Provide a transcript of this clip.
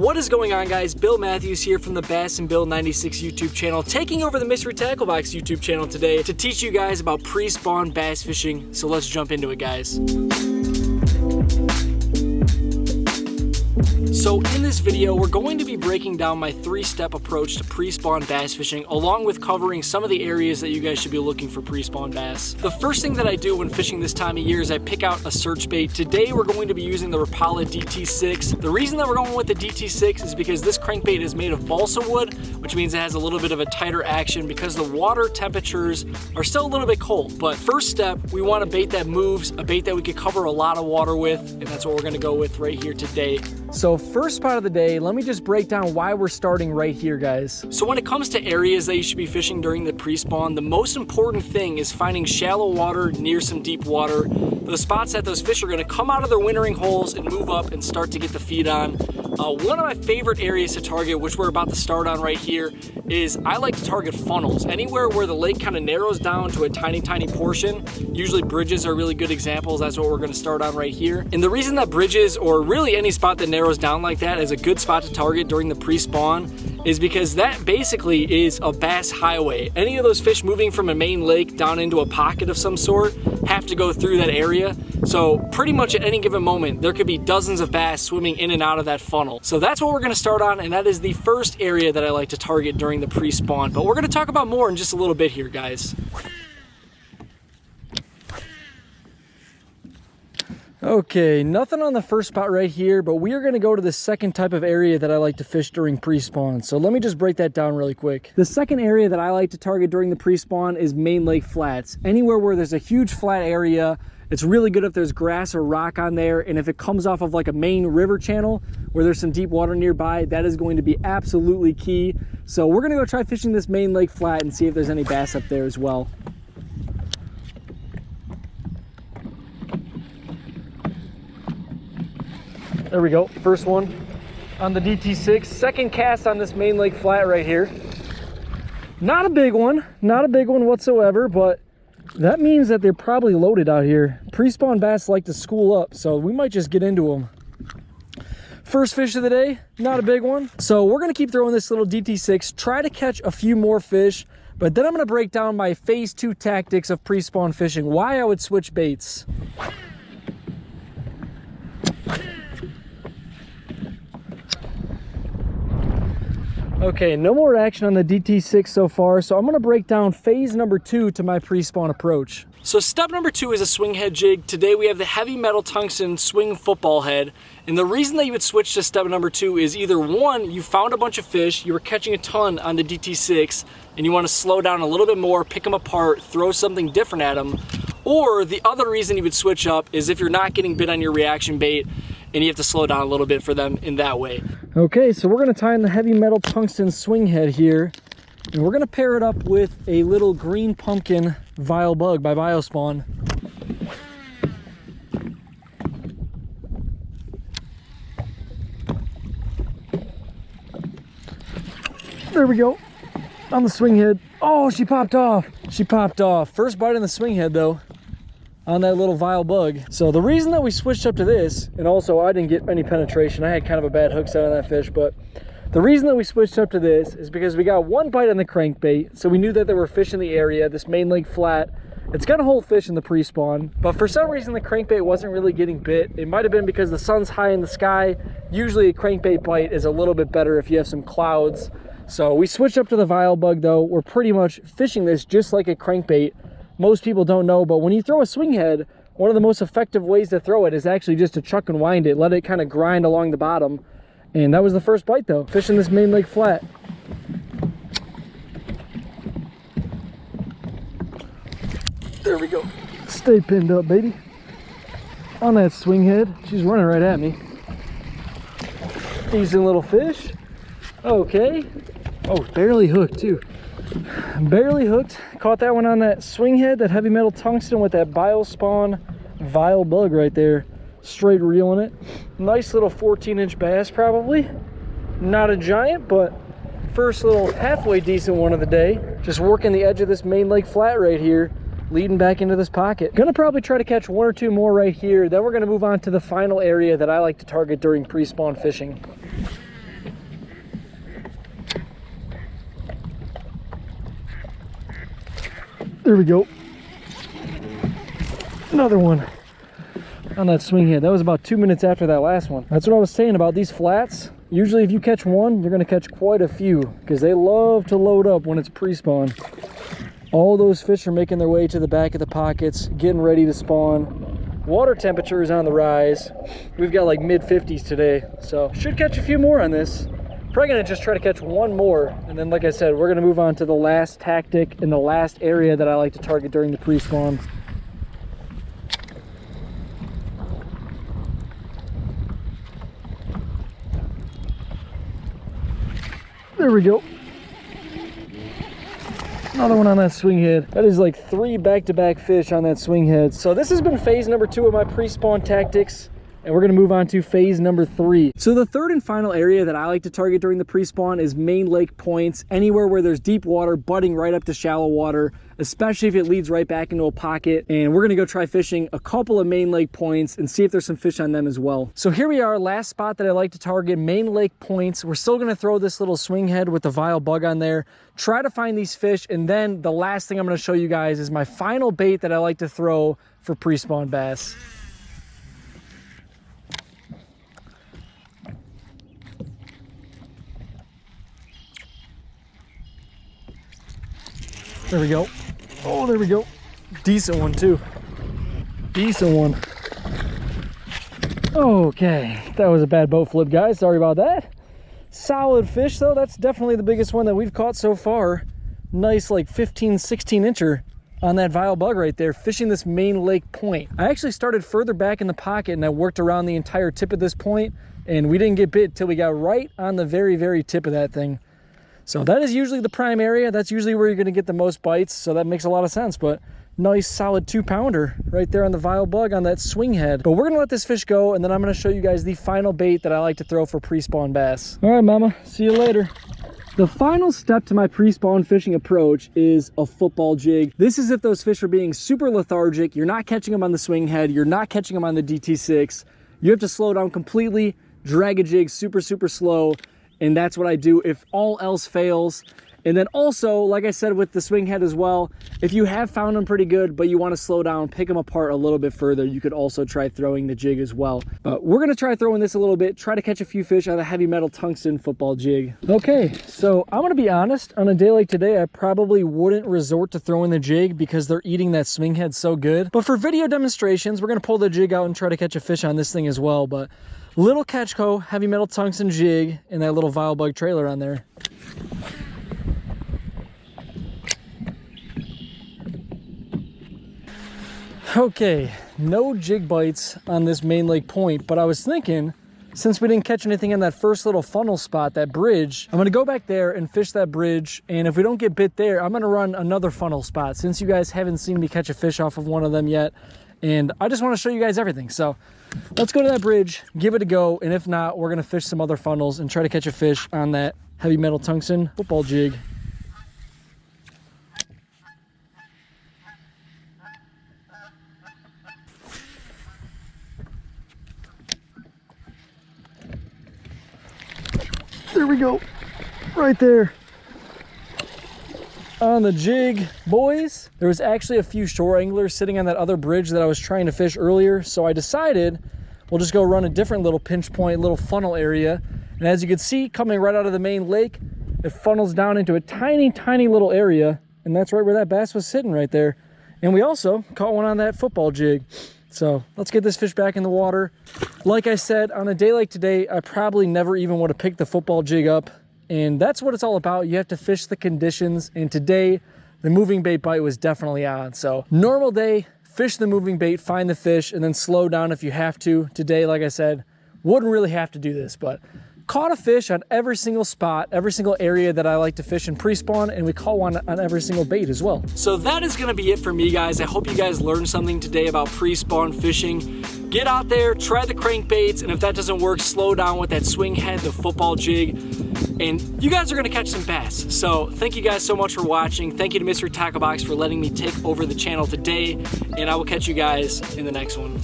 What is going on, guys? Bill Matthews here from the Bass and Bill 96 YouTube channel, taking over the Mystery Tackle Box YouTube channel today to teach you guys about pre-spawn bass fishing. So let's jump into it, guys. So in this video, we're going to be breaking down my 3-step approach to pre-spawn bass fishing, along with covering some of the areas that you guys should be looking for pre-spawn bass. The first thing that I do when fishing this time of year is I pick out a search bait. Today we're going to be using the Rapala GT6. The reason that we're going with the GT6 is because this crankbait is made of balsa wood, which means it has a little bit of a tighter action because the water temperatures are still a little bit cold. But first step, we want a bait that moves, a bait that we could cover a lot of water with, and that's what we're going to go with right here today. So first spot of the day, let me just break down why we're starting right here, guys. So when it comes to areas that you should be fishing during the pre-spawn, the most important thing is finding shallow water near some deep water. The spots that those fish are going to come out of their wintering holes and move up and start to get the feed on. One of my favorite areas to target, which we're about to start on right here, is I like to target funnels. Anywhere where the lake kind of narrows down to a tiny portion. Usually bridges are really good examples. That's what we're going to start on right here. And the reason that bridges, or really any spot that narrows down like that, is a good spot to target during the pre-spawn is because that basically is a bass highway. Any of those fish moving from a main lake down into a pocket of some sort have to go through that area. So pretty much at any given moment, there could be dozens of bass swimming in and out of that funnel. So that's what we're gonna start on, and that is the first area that I like to target during the pre-spawn. But we're gonna talk about more in just a little bit here, guys. Okay, nothing on the first spot right here, but we are going to go to the second type of area that I like to fish during pre-spawn. So let me just break that down really quick. The second area that I like to target during the pre-spawn is main lake flats. Anywhere where there's a huge flat area. It's really good if there's grass or rock on there, and if it comes off of like a main river channel where there's some deep water nearby, that is going to be absolutely key. So we're going to go try fishing this main lake flat and see if there's any bass up there as well. There we go, first one on the GT6. Second cast on this main lake flat right here. Not a big one whatsoever, but that means that they're probably loaded out here. Pre-spawn bass like to school up, so we might just get into them. First fish of the day, not a big one. So we're gonna keep throwing this little GT6, try to catch a few more fish, but then I'm gonna break down my phase 2 tactics of pre-spawn fishing, why I would switch baits. Okay, no more action on the GT6 so far, so I'm going to break down phase number 2 to my pre-spawn approach. So step number 2 is a swing head jig. Today we have the heavy metal tungsten swing football head. And the reason that you would switch to step number 2 is either one, you found a bunch of fish, you were catching a ton on the GT6, and you want to slow down a little bit more, pick them apart, throw something different at them. Or the other reason you would switch up is if you're not getting bit on your reaction bait, and you have to slow down a little bit for them in that way. Okay, so we're gonna tie in the heavy metal tungsten swing head here, and we're gonna pair it up with a little green pumpkin vile bug by Prespawn. There we go, on the swing head. Oh, she popped off. She popped off. First bite on the swing head though, on that little vile bug. So the reason that we switched up to this, and also I didn't get any penetration, I had kind of a bad hook set on that fish, but the reason that we switched up to this is because we got one bite on the crankbait, so we knew that there were fish in the area. This main lake flat, it's gonna hold fish in the pre-spawn, but for some reason the crankbait wasn't really getting bit. It might have been because the sun's high in the sky. Usually a crankbait bite is a little bit better if you have some clouds. So we switched up to the vile bug though. We're pretty much fishing this just like a crankbait. Most people don't know, but when you throw a swing head, one of the most effective ways to throw it is actually just to chuck and wind it, let it kind of grind along the bottom. And that was the first bite though, fishing this main lake flat. There we go. Stay pinned up, baby. On that swing head. She's running right at me. Decent little fish. Okay. Oh, barely hooked too. Barely hooked. Caught that one on that swing head, that heavy metal tungsten with that Prespawn vile bug right there. Straight reeling it. Nice little 14-inch bass probably. Not a giant, but first little halfway decent one of the day. Just working the edge of this main lake flat right here, leading back into this pocket. Gonna probably try to catch one or two more right here. Then we're gonna move on to the final area that I like to target during pre-spawn fishing. There we go. Another one on that swing head. That was about 2 minutes after that last one. That's what I was saying about these flats. Usually if you catch one, you're gonna catch quite a few because they love to load up when it's pre-spawn. All those fish are making their way to the back of the pockets, getting ready to spawn. Water temperature is on the rise. We've got like mid-50s today, so should catch a few more on this. Probably gonna just try to catch one more, and then like I said, we're gonna move on to the last tactic and the last area that I like to target during the pre-spawn. There we go. Another one on that swing head. That is like 3 back-to-back fish on that swing head. So this has been phase number 2 of my pre-spawn tactics, and we're gonna move on to phase number 3. So the third and final area that I like to target during the pre-spawn is main lake points, anywhere where there's deep water butting right up to shallow water, especially if it leads right back into a pocket. And we're gonna go try fishing a couple of main lake points and see if there's some fish on them as well. So here we are, last spot that I like to target, main lake points. We're still gonna throw this little swing head with the vile bug on there, try to find these fish, and then the last thing I'm gonna show you guys is my final bait that I like to throw for pre-spawn bass. There we go. Oh, there we go. Decent one too. Decent one. Okay, that was a bad boat flip, guys. Sorry about that. Solid fish though. That's definitely the biggest one that we've caught so far. Nice like 15, 16 incher on that vile bug right there, fishing this main lake point. I actually started further back in the pocket and I worked around the entire tip of this point, and we didn't get bit till we got right on the very, very tip of that thing. So that is usually the prime area. That's usually where you're gonna get the most bites. So that makes a lot of sense, but nice solid 2-pounder right there on the vile bug on that swing head. But we're gonna let this fish go, and then I'm gonna show you guys the final bait that I like to throw for pre-spawn bass. All right, mama, see you later. The final step to my pre-spawn fishing approach is a football jig. This is if those fish are being super lethargic, you're not catching them on the swing head, you're not catching them on the DT6. You have to slow down completely, drag a jig super, super slow. And that's what I do if all else fails. And then also, like I said with the swing head as well, if you have found them pretty good, but you want to slow down, pick them apart a little bit further, you could also try throwing the jig as well. But we're gonna try throwing this a little bit, try to catch a few fish on a heavy metal tungsten football jig. Okay, so I'm gonna be honest, on a day like today, I probably wouldn't resort to throwing the jig because they're eating that swing head so good. But for video demonstrations, we're gonna pull the jig out and try to catch a fish on this thing as well. But little 𝗙𝗹𝗋𝗶 heavy metal tungsten jig and that little vile bug trailer on there. Okay, no jig bites on this main lake point, but I was thinking, since we didn't catch anything in that first little funnel spot, that bridge, I'm gonna go back there and fish that bridge, and if we don't get bit there, I'm gonna run another funnel spot, since you guys haven't seen me catch a fish off of one of them yet, and I just wanna show you guys everything. So let's go to that bridge, give it a go, and if not, we're gonna fish some other funnels and try to catch a fish on that heavy metal tungsten football jig. There we go, right there on the jig, boys. There was actually a few shore anglers sitting on that other bridge that I was trying to fish earlier, so I decided we'll just go run a different little pinch point, little funnel area. And as you can see, coming right out of the main lake, it funnels down into a tiny, tiny little area, and that's right where that bass was sitting right there. And we also caught one on that football jig. So let's get this fish back in the water. Like I said, on a day like today, I probably never even would have picked the football jig up. And that's what it's all about. You have to fish the conditions. And today, the moving bait bite was definitely on. So normal day, fish the moving bait, find the fish, and then slow down if you have to. Today, like I said, wouldn't really have to do this, but caught a fish on every single spot, every single area that I like to fish in pre-spawn, and we caught one on every single bait as well. So that is gonna be it for me, guys. I hope you guys learned something today about pre-spawn fishing. Get out there, try the crankbaits, and if that doesn't work, slow down with that swing head, the football jig, and you guys are gonna catch some bass. So thank you guys so much for watching. Thank you to Mr. Tackle Box for letting me take over the channel today, and I will catch you guys in the next one.